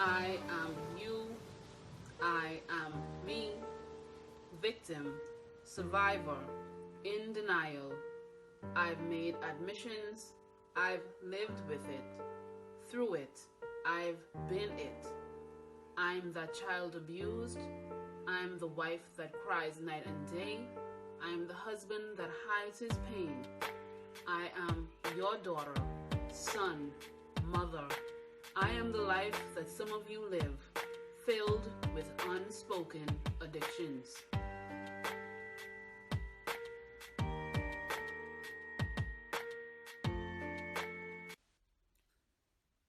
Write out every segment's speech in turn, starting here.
I am you, I am me, victim, survivor, in denial. I've made admissions, I've lived with it, through it, I've been it. I'm that child abused, I'm the wife that cries night and day, I'm the husband that hides his pain. I am your daughter, son, mother. I am the life that some of you live, filled with unspoken addictions.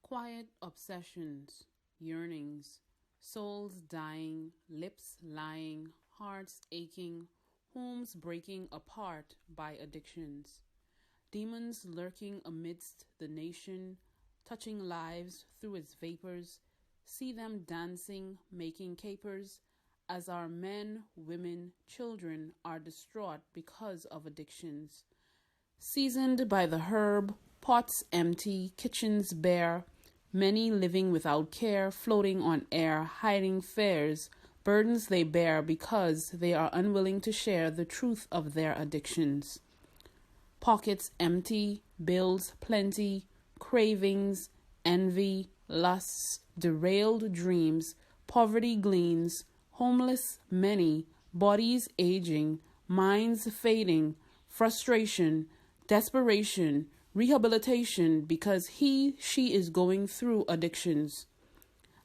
Quiet obsessions, yearnings, souls dying, lips lying, hearts aching, homes breaking apart by addictions. Demons lurking amidst the nation, touching lives through its vapors. See them dancing, making capers, as our men, women, children are distraught because of addictions. Seasoned by the herb, pots empty, kitchens bare, many living without care, floating on air, hiding fears, burdens they bear because they are unwilling to share the truth of their addictions. Pockets empty, bills plenty, cravings, envy, lusts, derailed dreams, poverty gleans, homeless many, bodies aging, minds fading, frustration, desperation, rehabilitation because she is going through addictions.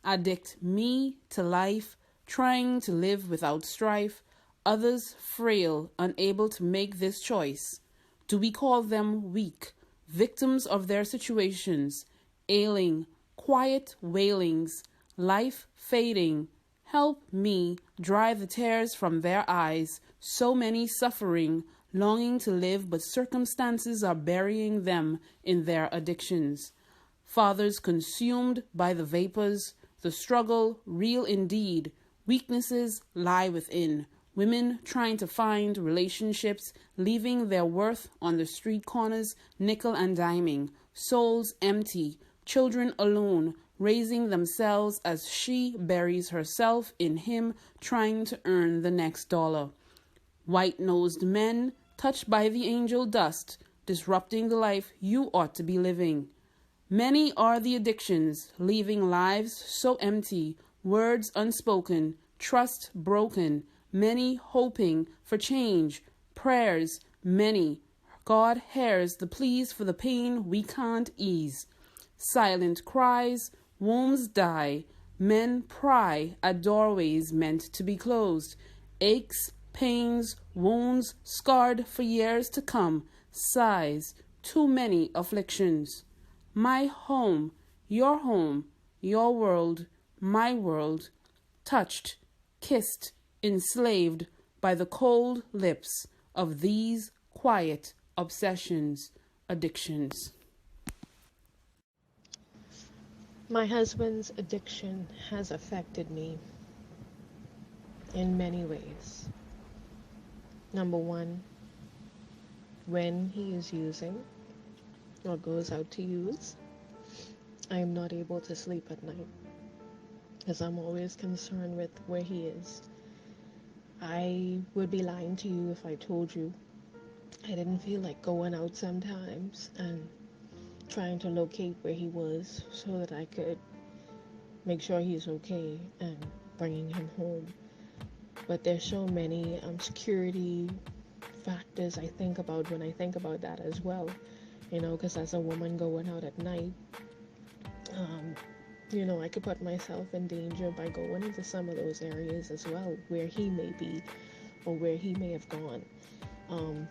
Addict me to life, trying to live without strife, others frail, unable to make this choice. Do we call them weak, victims of their situations, ailing, quiet wailings, life fading? Help me dry the tears from their eyes, so many suffering, longing to live, but circumstances are burying them in their addictions. Fathers consumed by the vapors, the struggle real indeed, weaknesses lie within. Women trying to find relationships, leaving their worth on the street corners, nickel and diming. Souls empty, children alone, raising themselves as she buries herself in him, trying to earn the next dollar. White-nosed men, touched by the angel dust, disrupting the life you ought to be living. Many are the addictions, leaving lives so empty, words unspoken, trust broken, many hoping for change, prayers many. God hears the pleas for the pain we can't ease. Silent cries, wombs die, men pry at doorways meant to be closed. Aches, pains, wounds scarred for years to come, sighs, too many afflictions. My home, your world, my world, touched, kissed, enslaved by the cold lips of these quiet obsessions, addictions. My husband's addiction has affected me in many ways. Number one, when he is using or goes out to use, I am not able to sleep at night because I'm always concerned with where he is. I would be lying to you if I told you I didn't feel like going out sometimes and trying to locate where he was so that I could make sure he's okay and bringing him home. But there's so many security factors I think about when I think about that as well, because as a woman going out at night, I could put myself in danger by going into some of those areas as well where he may be or where he may have gone,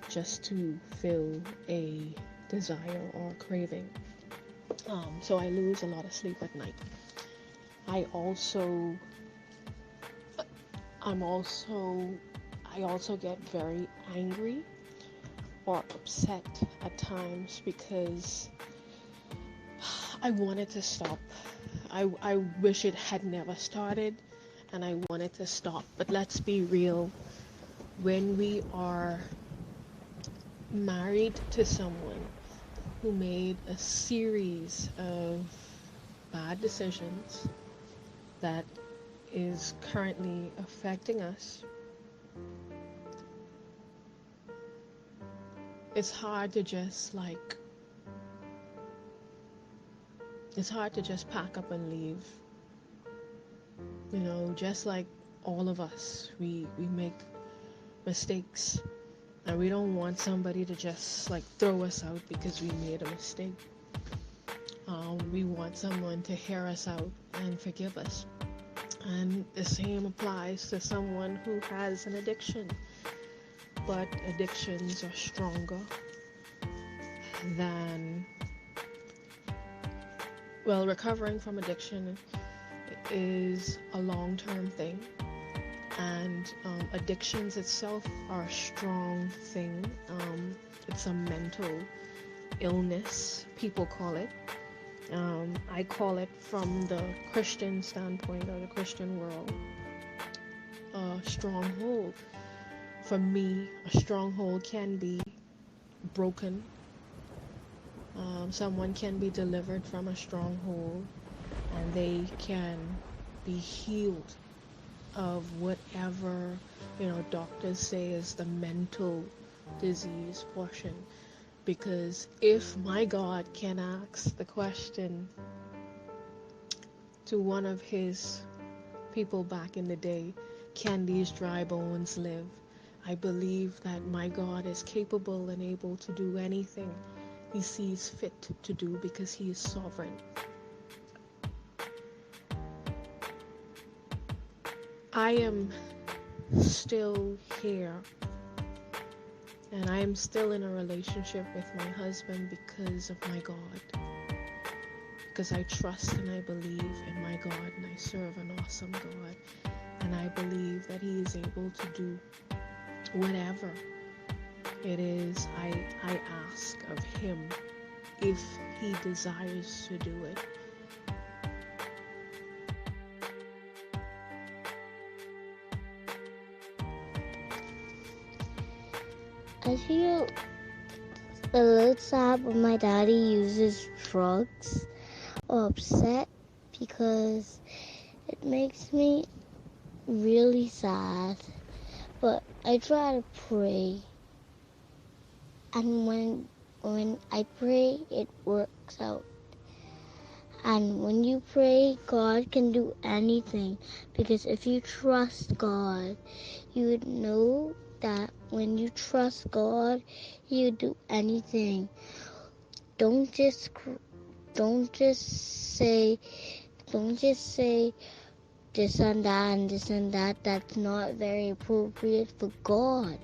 just to fill a desire or craving. So I lose a lot of sleep at night. I also get very angry or upset at times because I wanted to stop. I wish it had never started and I wanted to stop. But let's be real. When we are married to someone who made a series of bad decisions, that is currently affecting us, it's hard to just pack up and leave. Just like all of us, we make mistakes, and we don't want somebody to just throw us out because we made a mistake. We want someone to hear us out and forgive us. And the same applies to someone who has an addiction. But addictions are stronger than, recovering from addiction is a long-term thing. And addictions itself are a strong thing. It's a mental illness, people call it. I call it, from the Christian standpoint or the Christian world, a stronghold. For me, a stronghold can be broken. Someone can be delivered from a stronghold, and they can be healed of whatever, doctors say is the mental disease portion. Because if my God can ask the question to one of his people back in the day, can these dry bones live? I believe that my God is capable and able to do anything he sees fit to do, because he is sovereign. I am still here, and I am still in a relationship with my husband because of my God. Because I trust and I believe in my God, and I serve an awesome God. And I believe that he is able to do whatever it is I ask of him, if he desires to do it. I feel a little sad when my daddy uses drugs or upset, because it makes me really sad. But I try to pray, and when I pray, it works out. And when you pray, God can do anything, because if you trust God, you would know that when you trust God, He'll do anything. Don't just say this and that and this and that. That's not very appropriate for God.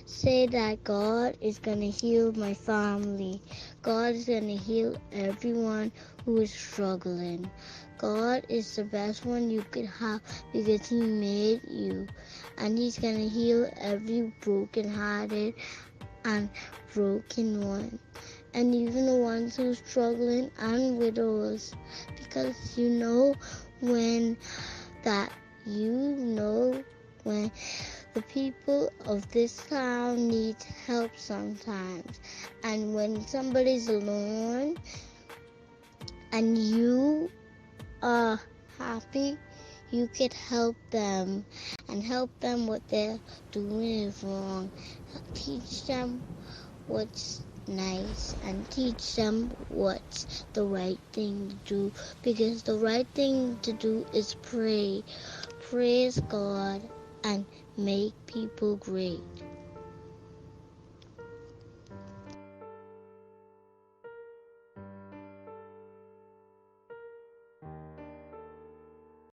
Say that God is going to heal my family. God is going to heal everyone who is struggling. God is the best one you could have, because He made you. And He's going to heal every broken-hearted and broken one. And even the ones who are struggling, and widows. Because when the people of this town need help sometimes. And when somebody's alone and you are happy, you could help them and help them what they're doing is wrong. Teach them what's nice and teach them what's the right thing to do, because the right thing to do is pray. Praise God and make people great.